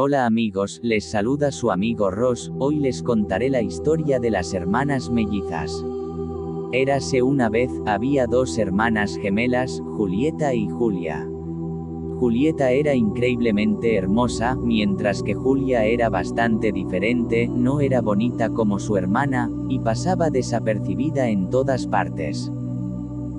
Hola amigos, les saluda su amigo Ross. Hoy les contaré la historia de las hermanas mellizas. Érase una vez, había dos hermanas gemelas, Julieta y Julia. Julieta era increíblemente hermosa, mientras que Julia era bastante diferente, no era bonita como su hermana, y pasaba desapercibida en todas partes.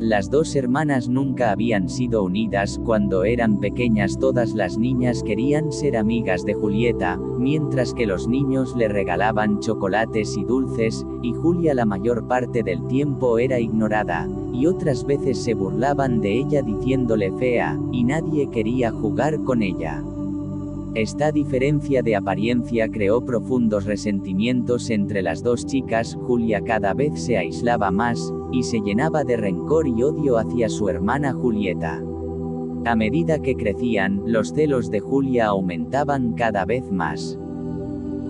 Las dos hermanas nunca habían sido unidas. Cuando eran pequeñas todas las niñas querían ser amigas de Julieta, mientras que los niños le regalaban chocolates y dulces, y Julia la mayor parte del tiempo era ignorada, y otras veces se burlaban de ella diciéndole fea, y nadie quería jugar con ella. Esta diferencia de apariencia creó profundos resentimientos entre las dos chicas. Julia cada vez se aislaba más, y se llenaba de rencor y odio hacia su hermana Julieta. A medida que crecían, los celos de Julia aumentaban cada vez más.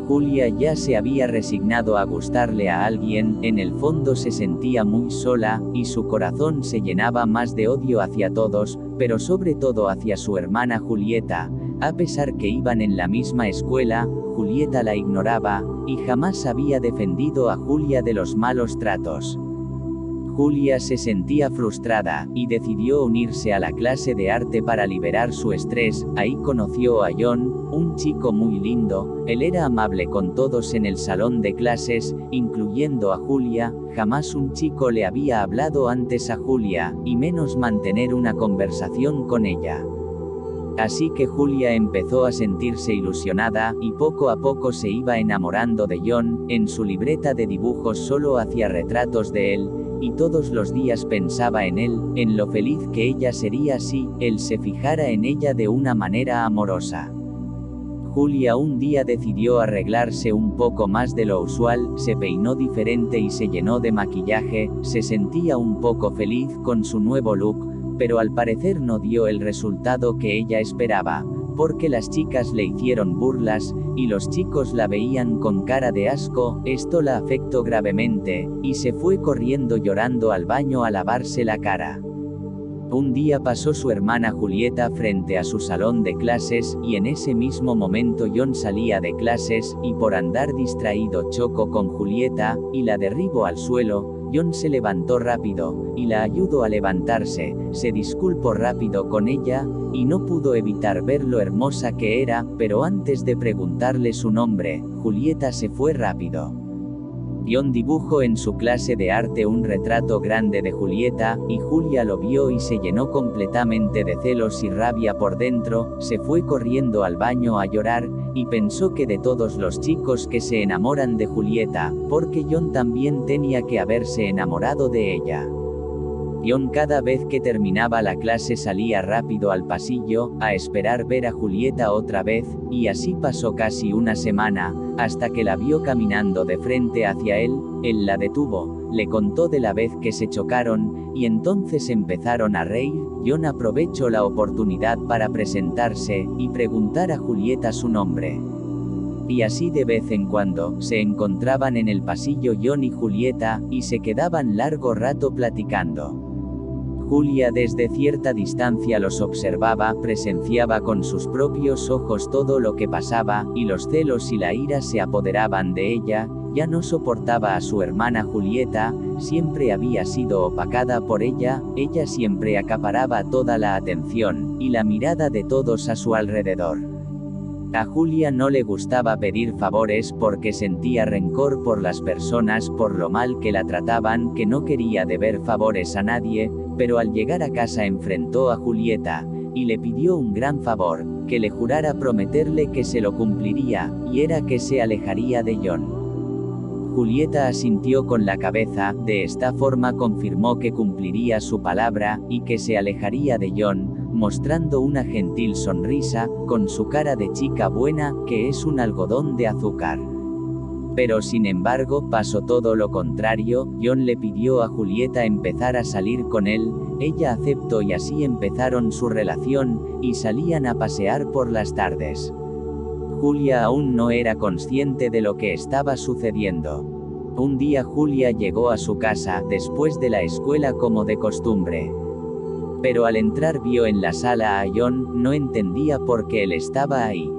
Julia ya se había resignado a gustarle a alguien, en el fondo se sentía muy sola, y su corazón se llenaba más de odio hacia todos, pero sobre todo hacia su hermana Julieta. A pesar que iban en la misma escuela, Julieta la ignoraba, y jamás había defendido a Julia de los malos tratos. Julia se sentía frustrada, y decidió unirse a la clase de arte para liberar su estrés. Ahí conoció a John, un chico muy lindo. Él era amable con todos en el salón de clases, incluyendo a Julia. Jamás un chico le había hablado antes a Julia, y menos mantener una conversación con ella. Así que Julia empezó a sentirse ilusionada, y poco a poco se iba enamorando de John. En su libreta de dibujos solo hacía retratos de él, y todos los días pensaba en él, en lo feliz que ella sería si él se fijara en ella de una manera amorosa. Julia un día decidió arreglarse un poco más de lo usual, se peinó diferente y se llenó de maquillaje. Se sentía un poco feliz con su nuevo look, pero al parecer no dio el resultado que ella esperaba, porque las chicas le hicieron burlas, y los chicos la veían con cara de asco. Esto la afectó gravemente, y se fue corriendo llorando al baño a lavarse la cara. Un día pasó su hermana Julieta frente a su salón de clases, y en ese mismo momento John salía de clases, y por andar distraído chocó con Julieta, y la derribó al suelo. John se levantó rápido, y la ayudó a levantarse. Se disculpó rápido con ella, y no pudo evitar ver lo hermosa que era, pero antes de preguntarle su nombre, Julieta se fue rápido. John dibujó en su clase de arte un retrato grande de Julieta, y Julia lo vio y se llenó completamente de celos y rabia por dentro. Se fue corriendo al baño a llorar, y pensó que de todos los chicos que se enamoran de Julieta, porque John también tenía que haberse enamorado de ella. John cada vez que terminaba la clase salía rápido al pasillo, a esperar ver a Julieta otra vez, y así pasó casi una semana, hasta que la vio caminando de frente hacia él. Él la detuvo, le contó de la vez que se chocaron, y entonces empezaron a reír. John aprovechó la oportunidad para presentarse, y preguntar a Julieta su nombre. Y así de vez en cuando, se encontraban en el pasillo John y Julieta, y se quedaban largo rato platicando. Julia desde cierta distancia los observaba, presenciaba con sus propios ojos todo lo que pasaba, y los celos y la ira se apoderaban de ella. Ya no soportaba a su hermana Julieta, siempre había sido opacada por ella siempre acaparaba toda la atención, y la mirada de todos a su alrededor. A Julia no le gustaba pedir favores porque sentía rencor por las personas, por lo mal que la trataban, que no quería deber favores a nadie, pero al llegar a casa enfrentó a Julieta, y le pidió un gran favor, que le jurara prometerle que se lo cumpliría, y era que se alejaría de John. Julieta asintió con la cabeza. De esta forma confirmó que cumpliría su palabra, y que se alejaría de John, mostrando una gentil sonrisa, con su cara de chica buena, que es un algodón de azúcar. Pero sin embargo, pasó todo lo contrario. John le pidió a Julieta empezar a salir con él, ella aceptó y así empezaron su relación, y salían a pasear por las tardes. Julia aún no era consciente de lo que estaba sucediendo. Un día Julia llegó a su casa, después de la escuela como de costumbre. Pero al entrar vio en la sala a John, no entendía por qué él estaba ahí.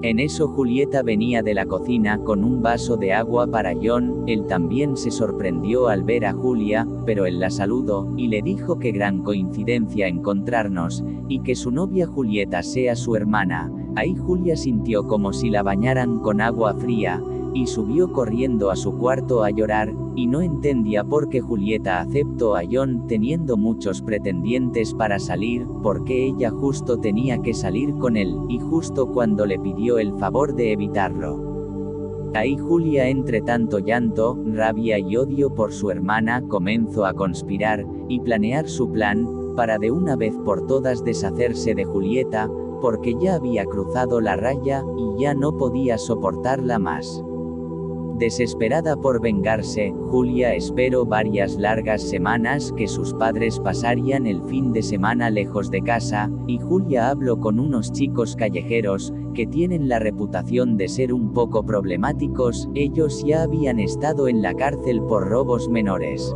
En eso Julieta venía de la cocina con un vaso de agua para John. Él también se sorprendió al ver a Julia, pero él la saludó, y le dijo que gran coincidencia encontrarnos, y que su novia Julieta sea su hermana. Ahí Julia sintió como si la bañaran con agua fría, y subió corriendo a su cuarto a llorar, y no entendía por qué Julieta aceptó a John teniendo muchos pretendientes para salir, porque ella justo tenía que salir con él, y justo cuando le pidió el favor de evitarlo. Ahí Julia, entre tanto llanto, rabia y odio por su hermana, comenzó a conspirar, y planear su plan, para de una vez por todas deshacerse de Julieta, porque ya había cruzado la raya, y ya no podía soportarla más. Desesperada por vengarse, Julia esperó varias largas semanas que sus padres pasarían el fin de semana lejos de casa, y Julia habló con unos chicos callejeros, que tienen la reputación de ser un poco problemáticos. Ellos ya habían estado en la cárcel por robos menores.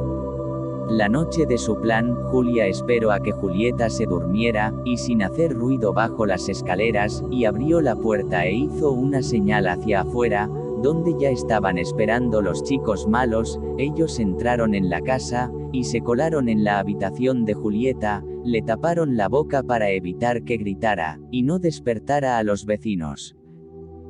La noche de su plan, Julia esperó a que Julieta se durmiera, y sin hacer ruido bajó las escaleras, y abrió la puerta e hizo una señal hacia afuera, donde ya estaban esperando los chicos malos. Ellos entraron en la casa, y se colaron en la habitación de Julieta, le taparon la boca para evitar que gritara, y no despertara a los vecinos.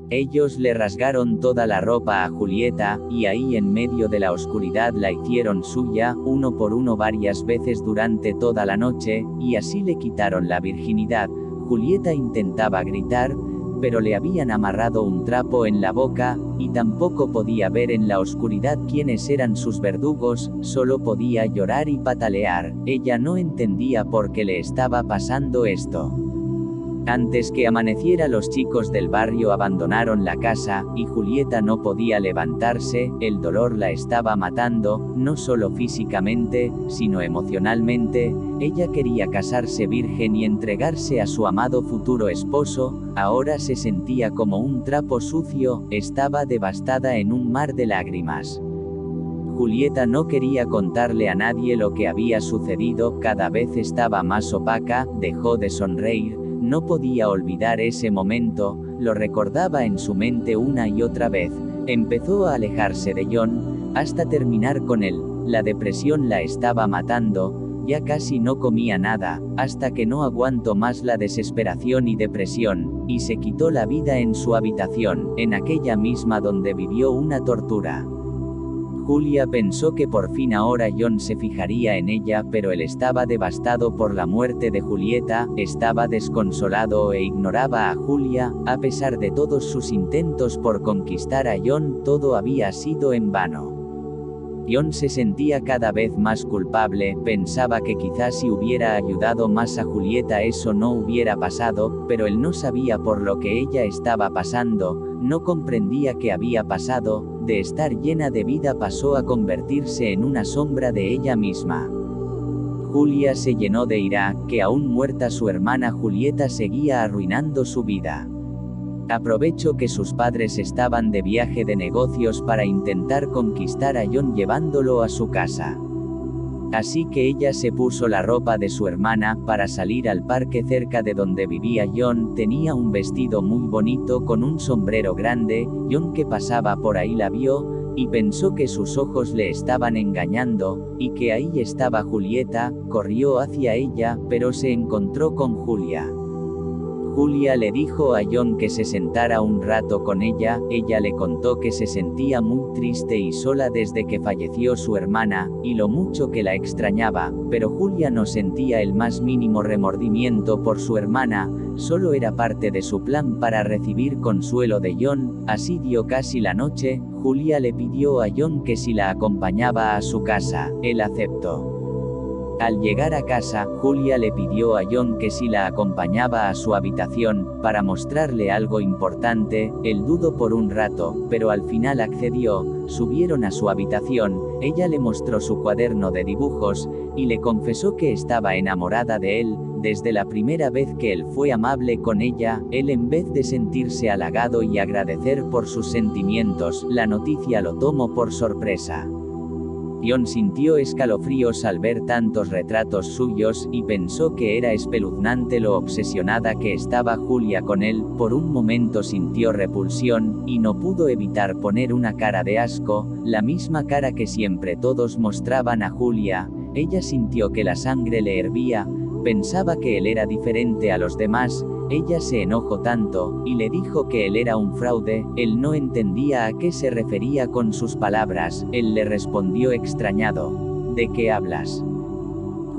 Ellos le rasgaron toda la ropa a Julieta, y ahí en medio de la oscuridad la hicieron suya, uno por uno varias veces durante toda la noche, y así le quitaron la virginidad. Julieta intentaba gritar, pero le habían amarrado un trapo en la boca, y tampoco podía ver en la oscuridad quiénes eran sus verdugos, solo podía llorar y patalear. Ella no entendía por qué le estaba pasando esto. Antes que amaneciera, los chicos del barrio abandonaron la casa, y Julieta no podía levantarse. El dolor la estaba matando, no solo físicamente, sino emocionalmente. Ella quería casarse virgen y entregarse a su amado futuro esposo. Ahora se sentía como un trapo sucio, estaba devastada en un mar de lágrimas. Julieta no quería contarle a nadie lo que había sucedido, cada vez estaba más opaca, dejó de sonreír. No podía olvidar ese momento, lo recordaba en su mente una y otra vez. Empezó a alejarse de John, hasta terminar con él. La depresión la estaba matando, ya casi no comía nada, hasta que no aguantó más la desesperación y depresión, y se quitó la vida en su habitación, en aquella misma donde vivió una tortura. Julia pensó que por fin ahora John se fijaría en ella, pero él estaba devastado por la muerte de Julieta, estaba desconsolado e ignoraba a Julia. A pesar de todos sus intentos por conquistar a John, todo había sido en vano. John se sentía cada vez más culpable, pensaba que quizás si hubiera ayudado más a Julieta eso no hubiera pasado, pero él no sabía por lo que ella estaba pasando, no comprendía qué había pasado. De estar llena de vida pasó a convertirse en una sombra de ella misma. Julia se llenó de ira, que aún muerta su hermana Julieta seguía arruinando su vida. Aprovechó que sus padres estaban de viaje de negocios para intentar conquistar a John llevándolo a su casa. Así que ella se puso la ropa de su hermana para salir al parque cerca de donde vivía John. Tenía un vestido muy bonito con un sombrero grande. John, que pasaba por ahí, la vio, y pensó que sus ojos le estaban engañando, y que ahí estaba Julieta. Corrió hacia ella, pero se encontró con Julia. Julia le dijo a John que se sentara un rato con ella. Ella le contó que se sentía muy triste y sola desde que falleció su hermana, y lo mucho que la extrañaba, pero Julia no sentía el más mínimo remordimiento por su hermana, solo era parte de su plan para recibir consuelo de John. Así dio casi la noche. Julia le pidió a John que si la acompañaba a su casa, él aceptó. Al llegar a casa, Julia le pidió a John que si la acompañaba a su habitación, para mostrarle algo importante. Él dudó por un rato, pero al final accedió. Subieron a su habitación, ella le mostró su cuaderno de dibujos, y le confesó que estaba enamorada de él. Desde la primera vez que él fue amable con ella, él, en vez de sentirse halagado y agradecer por sus sentimientos, la noticia lo tomó por sorpresa. John sintió escalofríos al ver tantos retratos suyos y pensó que era espeluznante lo obsesionada que estaba Julia con él. Por un momento sintió repulsión, y no pudo evitar poner una cara de asco, la misma cara que siempre todos mostraban a Julia. Ella sintió que la sangre le hervía, pensaba que él era diferente a los demás. Ella se enojó tanto, y le dijo que él era un fraude. Él no entendía a qué se refería con sus palabras. Él le respondió extrañado: ¿de qué hablas?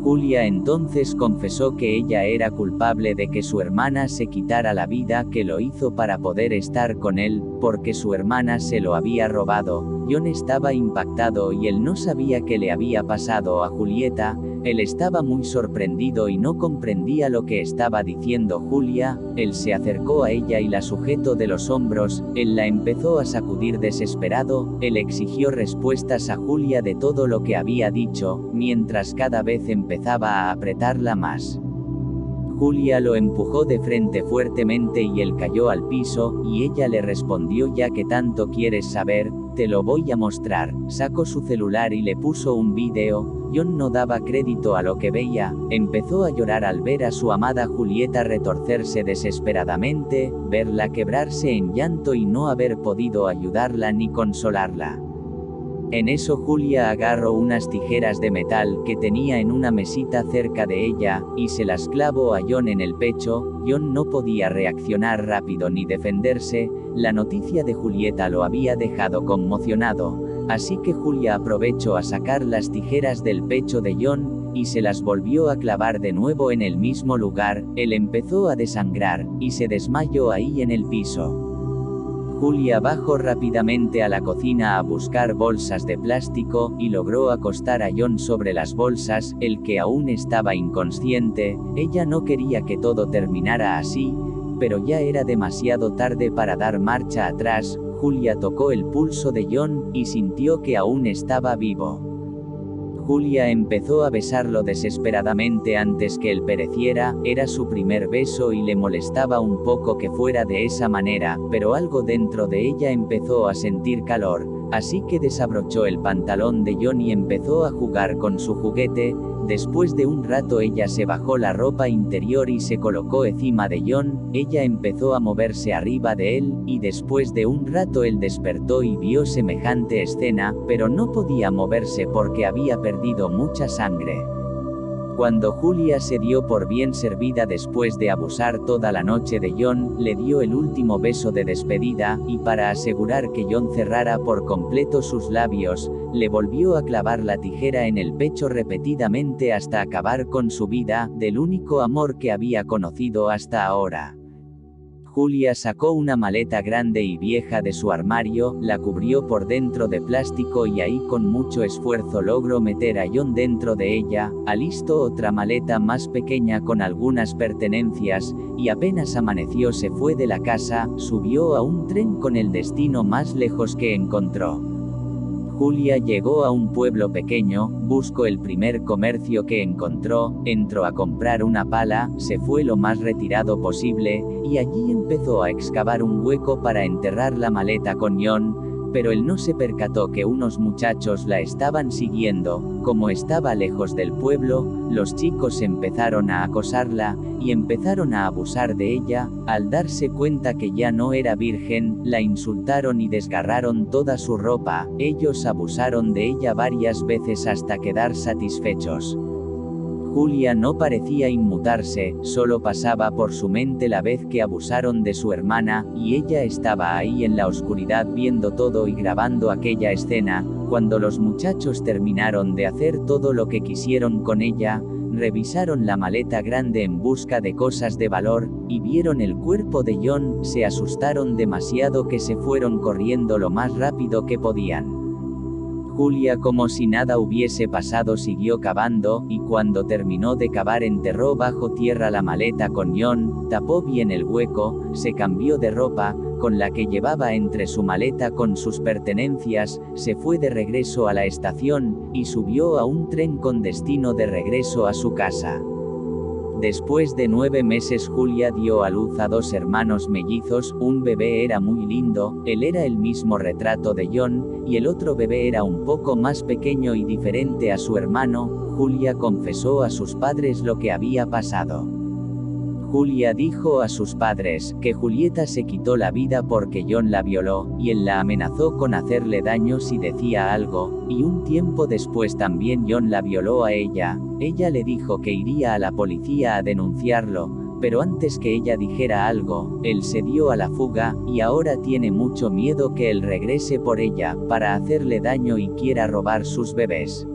Julia entonces confesó que ella era culpable de que su hermana se quitara la vida, que lo hizo para poder estar con él, porque su hermana se lo había robado. John estaba impactado y él no sabía qué le había pasado a Julieta. Él estaba muy sorprendido y no comprendía lo que estaba diciendo Julia. Él se acercó a ella y la sujetó de los hombros. Él la empezó a sacudir desesperado. Él exigió respuestas a Julia de todo lo que había dicho, mientras cada vez empezaba a apretarla más. Julia lo empujó de frente fuertemente y él cayó al piso, y ella le respondió: ya que tanto quieres saber, te lo voy a mostrar. Sacó su celular y le puso un vídeo. John no daba crédito a lo que veía, empezó a llorar al ver a su amada Julieta retorcerse desesperadamente, verla quebrarse en llanto y no haber podido ayudarla ni consolarla. En eso Julia agarró unas tijeras de metal que tenía en una mesita cerca de ella, y se las clavó a John en el pecho. John no podía reaccionar rápido ni defenderse. La noticia de Julieta lo había dejado conmocionado, así que Julia aprovechó a sacar las tijeras del pecho de John, y se las volvió a clavar de nuevo en el mismo lugar. Él empezó a desangrar, y se desmayó ahí en el piso. Julia bajó rápidamente a la cocina a buscar bolsas de plástico, y logró acostar a John sobre las bolsas, el que aún estaba inconsciente. Ella no quería que todo terminara así, pero ya era demasiado tarde para dar marcha atrás. Julia tocó el pulso de John, y sintió que aún estaba vivo. Julia empezó a besarlo desesperadamente antes que él pereciera. Era su primer beso y le molestaba un poco que fuera de esa manera, pero algo dentro de ella empezó a sentir calor, así que desabrochó el pantalón de John y empezó a jugar con su juguete. Después de un rato ella se bajó la ropa interior y se colocó encima de John. Ella empezó a moverse arriba de él, y después de un rato él despertó y vio semejante escena, pero no podía moverse porque había perdido mucha sangre. Cuando Julia se dio por bien servida después de abusar toda la noche de John, le dio el último beso de despedida, y para asegurar que John cerrara por completo sus labios, le volvió a clavar la tijera en el pecho repetidamente hasta acabar con su vida, del único amor que había conocido hasta ahora. Julia sacó una maleta grande y vieja de su armario, la cubrió por dentro de plástico y ahí con mucho esfuerzo logró meter a John dentro de ella. Alistó otra maleta más pequeña con algunas pertenencias, y apenas amaneció se fue de la casa, subió a un tren con el destino más lejos que encontró. Julia llegó a un pueblo pequeño, buscó el primer comercio que encontró, entró a comprar una pala, se fue lo más retirado posible, y allí empezó a excavar un hueco para enterrar la maleta con John, pero él no se percató que unos muchachos la estaban siguiendo. Como estaba lejos del pueblo, los chicos empezaron a acosarla, y empezaron a abusar de ella. Al darse cuenta que ya no era virgen, la insultaron y desgarraron toda su ropa. Ellos abusaron de ella varias veces hasta quedar satisfechos. Julia no parecía inmutarse, solo pasaba por su mente la vez que abusaron de su hermana, y ella estaba ahí en la oscuridad viendo todo y grabando aquella escena. Cuando los muchachos terminaron de hacer todo lo que quisieron con ella, revisaron la maleta grande en busca de cosas de valor, y vieron el cuerpo de John. Se asustaron demasiado que se fueron corriendo lo más rápido que podían. Julia, como si nada hubiese pasado, siguió cavando, y cuando terminó de cavar enterró bajo tierra la maleta con John, tapó bien el hueco, se cambió de ropa, con la que llevaba entre su maleta con sus pertenencias, se fue de regreso a la estación, y subió a un tren con destino de regreso a su casa. Después de 9 meses Julia dio a luz a 2 hermanos mellizos, un bebé era muy lindo, él era el mismo retrato de John, y el otro bebé era un poco más pequeño y diferente a su hermano. Julia confesó a sus padres lo que había pasado. Julia dijo a sus padres que Julieta se quitó la vida porque John la violó, y él la amenazó con hacerle daño si decía algo, y un tiempo después también John la violó a ella. Ella le dijo que iría a la policía a denunciarlo, pero antes que ella dijera algo, él se dio a la fuga, y ahora tiene mucho miedo que él regrese por ella, para hacerle daño y quiera robar sus bebés.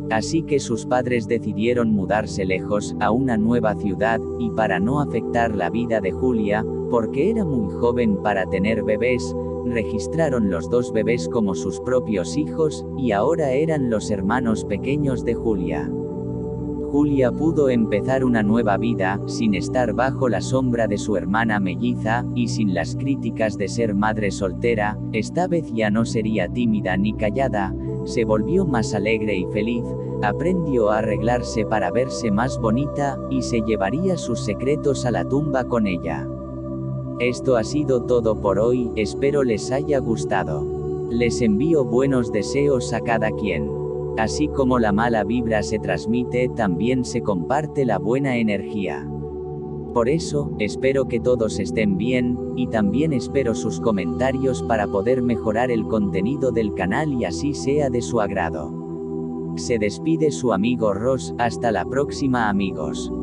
Así que sus padres decidieron mudarse lejos, a una nueva ciudad, y para no afectar la vida de Julia, porque era muy joven para tener bebés, registraron los 2 bebés como sus propios hijos, y ahora eran los hermanos pequeños de Julia. Julia pudo empezar una nueva vida, sin estar bajo la sombra de su hermana melliza, y sin las críticas de ser madre soltera. Esta vez ya no sería tímida ni callada, se volvió más alegre y feliz, aprendió a arreglarse para verse más bonita, y se llevaría sus secretos a la tumba con ella. Esto ha sido todo por hoy, espero les haya gustado. Les envío buenos deseos a cada quien. Así como la mala vibra se transmite, también se comparte la buena energía. Por eso, espero que todos estén bien, y también espero sus comentarios para poder mejorar el contenido del canal y así sea de su agrado. Se despide su amigo Ross, hasta la próxima amigos.